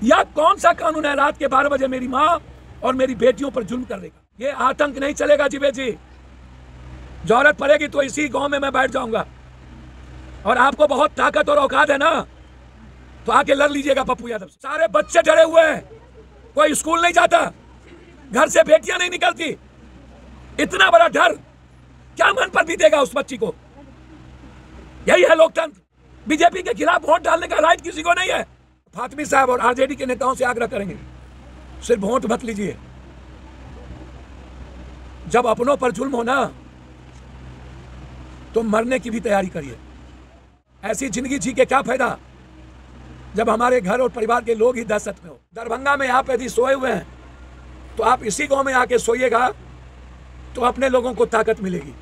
या कौन सा कानून है रात के 12 बजे मेरी माँ और मेरी बेटियों पर जुल्म कर देगा? ये आतंक नहीं चलेगा जीवेश जी। जरूरत पड़ेगी तो इसी गांव में मैं बैठ जाऊंगा, और आपको बहुत ताकत और औकात है ना, तो आके लड़ लीजिएगा पप्पू यादव से। सारे बच्चे डरे हुए हैं, कोई स्कूल नहीं जाता, घर से बेटियां नहीं निकलती। इतना बड़ा डर क्या मन पर बीतेगा उस बच्ची को? यही है लोकतंत्र। बीजेपी के खिलाफ वोट डालने का राइट किसी को नहीं है। फातमी साहब और आरजेडी के नेताओं से आग्रह करेंगे, सिर्फ वोट मत लीजिए। जब अपनों पर जुल्म हो ना, तो मरने की भी तैयारी करिए। ऐसी जिंदगी जी के क्या फायदा जब हमारे घर और परिवार के लोग ही दहशत में हो। दरभंगा में आप यदि सोए हुए हैं तो आप इसी गांव में आके सोइएगा, तो अपने लोगों को ताकत मिलेगी।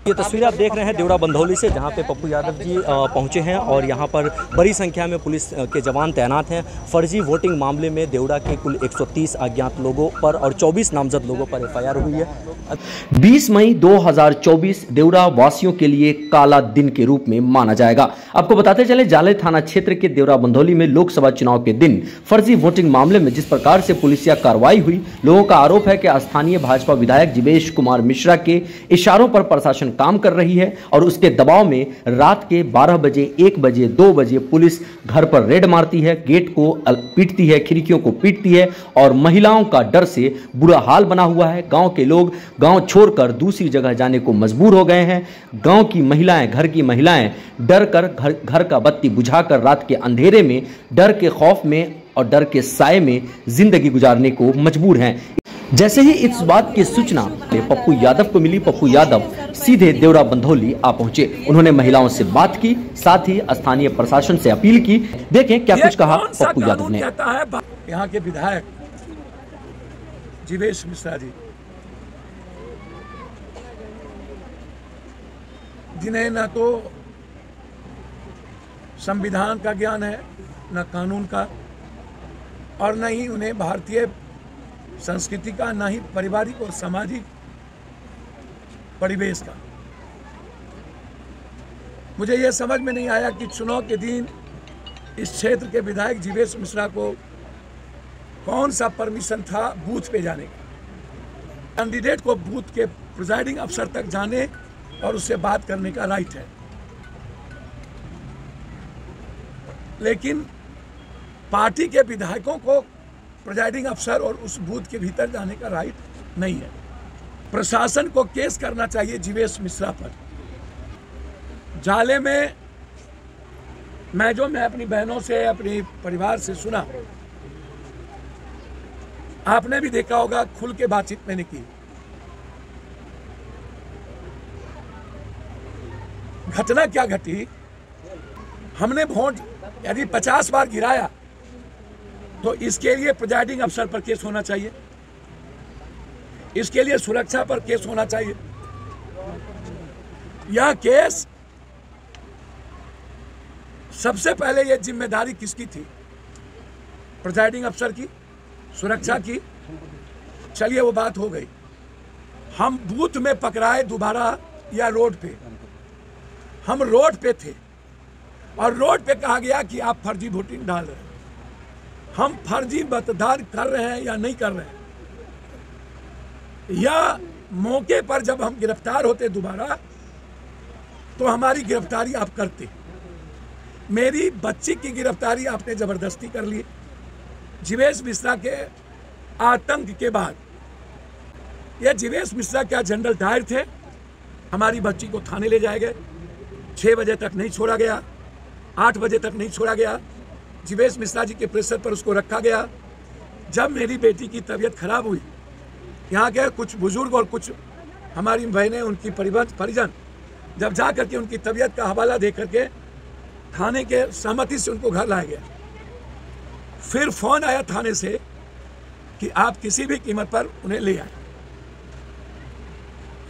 ये तस्वीर आप देख रहे हैं देवड़ा बंधौली से, जहां पे पप्पू यादव जी पहुंचे हैं और यहां पर बड़ी संख्या में पुलिस के जवान तैनात हैं। फर्जी वोटिंग मामले में देवड़ा के कुल 130 अज्ञात लोगों पर और 24 नामजद लोगों पर एफआईआर हुई है। 20 मई 2024 देवड़ा वासियों के लिए काला दिन के रूप में माना जाएगा। आपको बताते चले, जाले थाना क्षेत्र के देवड़ा बंधौली में लोकसभा चुनाव के दिन फर्जी वोटिंग मामले में जिस प्रकार से पुलिसिया कार्रवाई हुई, लोगों का आरोप है कि स्थानीय भाजपा विधायक जीवेश कुमार मिश्रा के इशारों पर प्रशासन काम कर रही है और उसके दबाव में रात के 12 बजे, 1 बजे, 2 बजे पुलिस घर पर रेड मारती है, गेट को पीटती है, खिड़कियों को पीटती है और महिलाओं का डर से बुरा हाल बना हुआ है। गांव के लोग गांव छोड़कर दूसरी जगह जाने को मजबूर हो गए हैं। गांव की महिलाएं, घर की महिलाएं डर कर घर का बत्ती बुझाकर रात के अंधेरे में डर के खौफ में और डर के साए में जिंदगी गुजारने को मजबूर हैं। जैसे ही इस बात की सूचना पप्पू यादव को मिली, पप्पू यादव सीधे देवड़ा बंधौली आ पहुंचे। उन्होंने महिलाओं से बात की, साथ ही स्थानीय प्रशासन से अपील की। देखें क्या कुछ कहा पप्पू यादव ने। कहता है यहाँ के विधायक जीवेश मिश्रा जी, जिन्हें न तो संविधान का ज्ञान है, न कानून का, और न ही उन्हें भारतीय संस्कृति का, न ही पारिवारिक और सामाजिक परिवेश का। मुझे यह समझ में नहीं आया कि चुनाव के दिन इस क्षेत्र के विधायक जीवेश मिश्रा को कौन सा परमिशन था बूथ पे जाने का। कैंडिडेट को बूथ के प्रिजाइडिंग अफसर तक जाने और उससे बात करने का राइट है, लेकिन पार्टी के विधायकों को प्रिजाइडिंग अफसर और उस बूथ के भीतर जाने का राइट नहीं है। प्रशासन को केस करना चाहिए जीवेश मिश्रा पर। जाले में मैं अपनी बहनों से, अपने परिवार से सुना, आपने भी देखा होगा, खुल के बातचीत मैंने की। घटना क्या घटी, हमने वोट यदि 50 बार गिराया तो इसके लिए प्रिजाइडिंग अफसर पर केस होना चाहिए, इसके लिए सुरक्षा पर केस होना चाहिए। यह केस सबसे पहले यह जिम्मेदारी किसकी थी? प्रिजाइडिंग अफसर की, सुरक्षा की। चलिए वो बात हो गई। हम बूथ में पकड़ाए दोबारा या रोड पे? हम रोड पे थे और रोड पे कहा गया कि आप फर्जी वोटिंग डाल रहे हैं। हम फर्जी मतदान कर रहे हैं या नहीं कर रहे हैं, या मौके पर जब हम गिरफ्तार होते दोबारा तो हमारी गिरफ्तारी आप करते। मेरी बच्ची की गिरफ्तारी आपने जबरदस्ती कर ली। जीवेश मिश्रा के आतंक के बाद, यह जीवेश मिश्रा क्या जनरल डायर थे? हमारी बच्ची को थाने ले जाए गए, 6 बजे तक नहीं छोड़ा गया, 8 बजे तक नहीं छोड़ा गया। जीवेश मिश्रा जी के प्रेशर पर उसको रखा गया। जब मेरी बेटी की तबीयत खराब हुई, यहाँ के कुछ बुजुर्ग और कुछ हमारी बहनें, उनकी परिजन जब जा करके उनकी तबीयत का हवाला दे करके थाने के सहमति से उनको घर लाया गया। फिर फोन आया थाने से कि आप किसी भी कीमत पर उन्हें ले आए।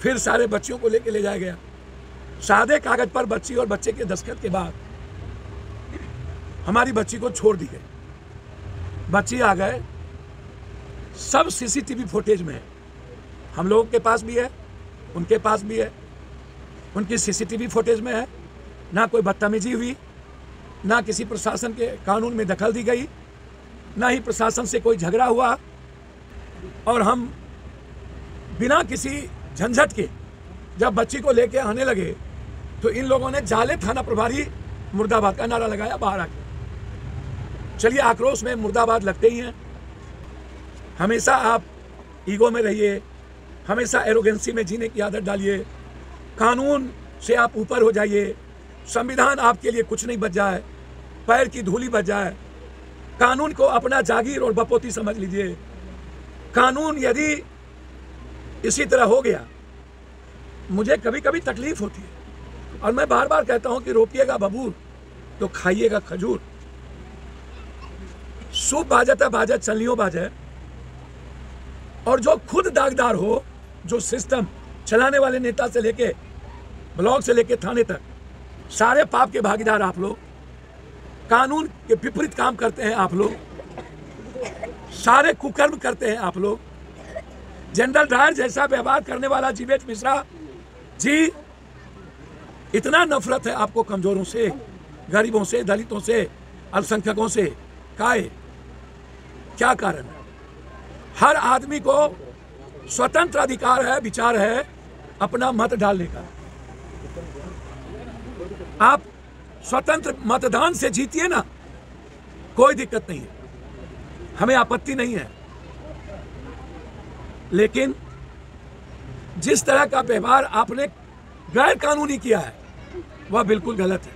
फिर सारे बच्चियों को लेके ले जाया गया। सादे कागज पर बच्ची और बच्चे के दस्तखत के बाद हमारी बच्ची को छोड़ दी गई। बच्ची आ गए, सब सीसीटीवी फुटेज में है। हम लोगों के पास भी है, उनके पास भी है। उनकी सीसीटीवी फुटेज में है। ना कोई बदतमीजी हुई, ना किसी प्रशासन के कानून में दखल दी गई। ना ही प्रशासन से कोई झगड़ा हुआ, और हम बिना किसी झंझट के जब बच्ची को लेके आने लगे तो इन लोगों ने जाले थाना प्रभारी मुर्दाबाद का नारा लगाया बाहर आके। चलिए, आक्रोश में मुर्दाबाद लगते ही हैं। हमेशा आप ईगो में रहिए, हमेशा एरोगेंसी में जीने की आदत डालिए, कानून से आप ऊपर हो जाइए। संविधान आपके लिए कुछ नहीं बच जाए, पैर की धूली बच जाए। कानून को अपना जागीर और बपोती समझ लीजिए। कानून यदि इसी तरह हो गया, मुझे कभी कभी तकलीफ होती है, और मैं बार बार कहता हूं कि रोपिएगा बबूल तो खाइएगा खजूर। सूप बाजता बाजत चलियों बाजे, और जो खुद दागदार हो, जो सिस्टम चलाने वाले नेता से लेके ब्लॉक से लेके थाने तक सारे पाप के भागीदार आप लोग, कानून के विपरीत काम करते हैं आप लोग, सारे कुकर्म करते हैं आप लोग। जनरल डायर जैसा व्यवहार करने वाला जीवेश मिश्रा जी, इतना नफरत है आपको कमजोरों से, गरीबों से, दलितों से, अल्पसंख्यकों से, काहे? क्या कारण है? हर आदमी को स्वतंत्र अधिकार है, विचार है अपना मत डालने का। आप स्वतंत्र मतदान से जीतिए ना, कोई दिक्कत नहीं है, हमें आपत्ति नहीं है। लेकिन जिस तरह का व्यवहार आपने गैर कानूनी किया है वह बिल्कुल गलत है,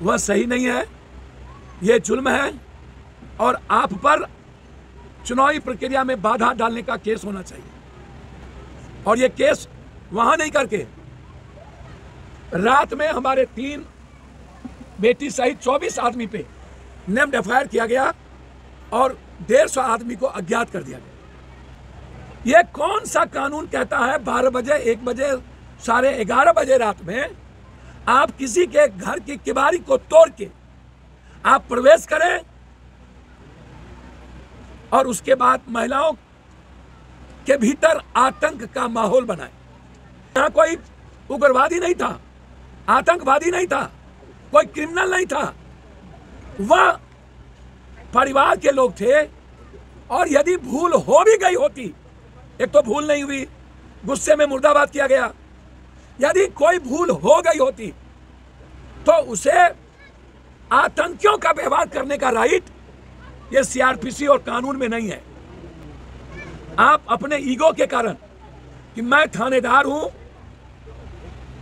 वह सही नहीं है, यह जुल्म है, और आप पर चुनावी प्रक्रिया में बाधा डालने का केस होना चाहिए। और यह केस वहां नहीं करके रात में हमारे 3 बेटी सहित 24 आदमी पे नेम्ड एफआईआर किया गया और 150 आदमी को अज्ञात कर दिया गया। यह कौन सा कानून कहता है 12 बजे, 1 बजे, 11:30 बजे रात में आप किसी के घर की किवाड़ी को तोड़ के आप प्रवेश करें और उसके बाद महिलाओं के भीतर आतंक का माहौल बनाए? यहां कोई उग्रवादी नहीं था, आतंकवादी नहीं था, कोई क्रिमिनल नहीं था, वह परिवार के लोग थे। और यदि भूल हो भी गई होती, एक तो भूल नहीं हुई, गुस्से में मुर्दाबाद किया गया, यदि कोई भूल हो गई होती तो उसे आतंकियों का व्यवहार करने का राइट ये सीआरपीसी और कानून में नहीं है। आप अपने ईगो के कारण कि मैं थानेदार हूं,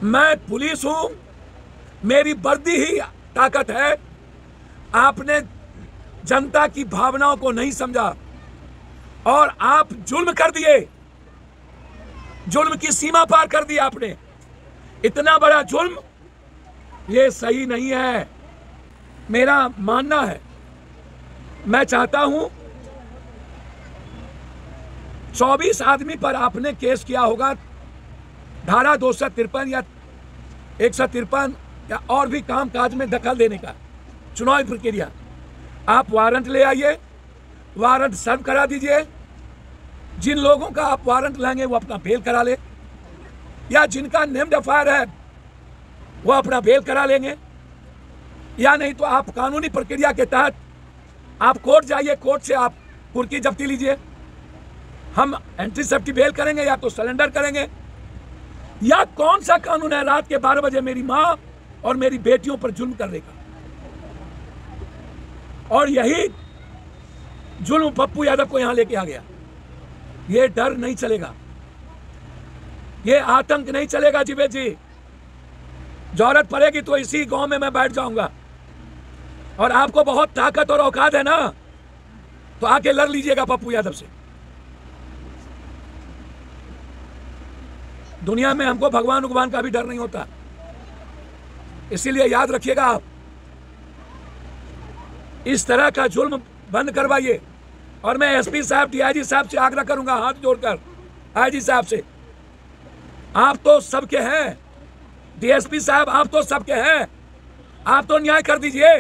मैं पुलिस हूं, मेरी वर्दी ही ताकत है, आपने जनता की भावनाओं को नहीं समझा और आप जुल्म कर दिए, जुल्म की सीमा पार कर दी आपने। इतना बड़ा जुल्म ये सही नहीं है, मेरा मानना है। मैं चाहता हूं 24 आदमी पर आपने केस किया होगा, धारा 253 या 153 या और भी काम काज में दखल देने का, चुनावी प्रक्रिया। आप वारंट ले आइए, वारंट सर्व करा दीजिए। जिन लोगों का आप वारंट लाएंगे वो अपना बेल करा ले, या जिनका नेम्ड एफआईआर है वो अपना बेल करा लेंगे, या नहीं तो आप कानूनी प्रक्रिया के तहत आप कोर्ट जाइए, कोर्ट से आप कुर्की जब्ती लीजिए। हम एंट्री सेफ्टी बेल करेंगे या तो सरेंडर करेंगे। या कौन सा कानून है रात के 12 बजे मेरी मां और मेरी बेटियों पर जुल्म करने का? और यही जुल्म पप्पू यादव को यहां लेके आ गया। ये डर नहीं चलेगा, ये आतंक नहीं चलेगा। जीवेश जी, जरूरत पड़ेगी तो इसी गांव में मैं बैठ जाऊंगा, और आपको बहुत ताकत और औकात है ना, तो आके लड़ लीजिएगा पप्पू यादव से। दुनिया में हमको भगवान का भी डर नहीं होता, इसीलिए याद रखिएगा आप, इस तरह का जुल्म बंद करवाइए। और मैं एसपी साहब, डीआईजी साहब से आग्रह करूंगा, हाथ जोड़कर, आईजी साहब से, आप तो सबके हैं, डीएसपी साहब आप तो सबके हैं, आप तो न्याय कर दीजिए,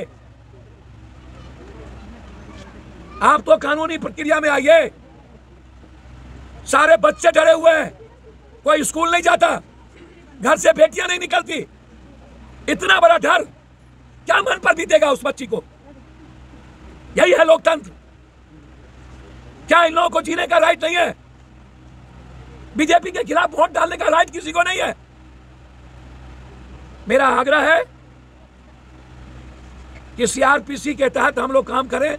आप तो कानूनी प्रक्रिया में आइए। सारे बच्चे डरे हुए हैं, कोई स्कूल नहीं जाता, घर से बेटियां नहीं निकलती। इतना बड़ा डर क्या मन पर बीतेगा उस बच्ची को? यही है लोकतंत्र, क्या इन लोगों को जीने का राइट नहीं है? बीजेपी के खिलाफ वोट डालने का राइट किसी को नहीं है? मेरा आग्रह है कि सीआरपीसी के तहत हम लोग काम करें।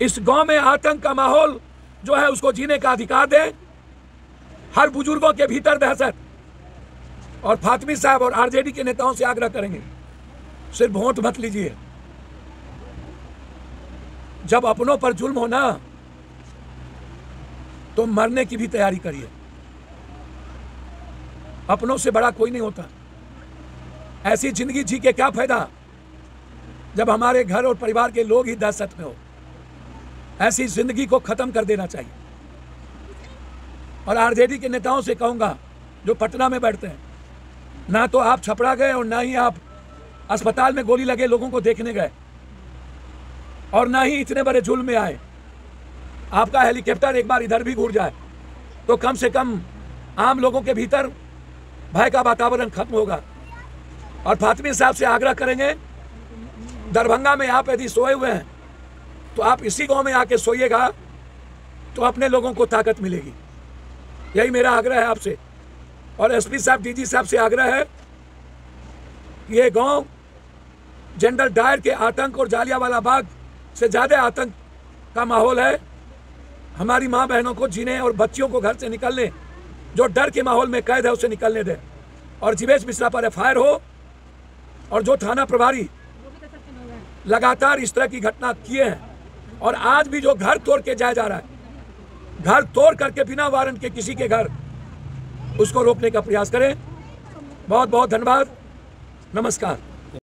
इस गांव में आतंक का माहौल जो है उसको जीने का अधिकार दें। हर बुजुर्गों के भीतर दहशत। और फातमी साहब और आरजेडी के नेताओं से आग्रह करेंगे, सिर्फ वोट मत लीजिए। जब अपनों पर जुल्म हो ना, तो मरने की भी तैयारी करिए। अपनों से बड़ा कोई नहीं होता। ऐसी जिंदगी जी के क्या फायदा जब हमारे घर और परिवार के लोग ही दहशत में हो। ऐसी जिंदगी को खत्म कर देना चाहिए। और आरजेडी के नेताओं से कहूंगा जो पटना में बैठते हैं, ना तो आप छपरा गए और ना ही आप अस्पताल में गोली लगे लोगों को देखने गए, और ना ही इतने बड़े जुल्म में आए। आपका हेलीकॉप्टर एक बार इधर भी घूर जाए तो कम से कम आम लोगों के भीतर भय का वातावरण खत्म होगा। और फातमी साहब से आग्रह करेंगे, दरभंगा में आप यदि सोए हुए हैं तो आप इसी गांव में आके सोइएगा, तो अपने लोगों को ताकत मिलेगी। यही मेरा आग्रह है आपसे। और एसपी साहब, डीजी साहब से आग्रह है कि ये गांव जनरल डायर के आतंक और जालियांवाला बाग से ज़्यादा आतंक का माहौल है। हमारी माँ बहनों को जीने और बच्चियों को घर से निकलने, जो डर के माहौल में कैद है, उसे निकलने दें। और जीवेश मिश्रा पर एफआईआर हो, और जो थाना प्रभारी लगातार इस तरह की घटना किए हैं, और आज भी जो घर तोड़ के जाया जा रहा है, घर तोड़ करके बिना वारंट के किसी के घर, उसको रोकने का प्रयास करें। बहुत बहुत धन्यवाद। नमस्कार।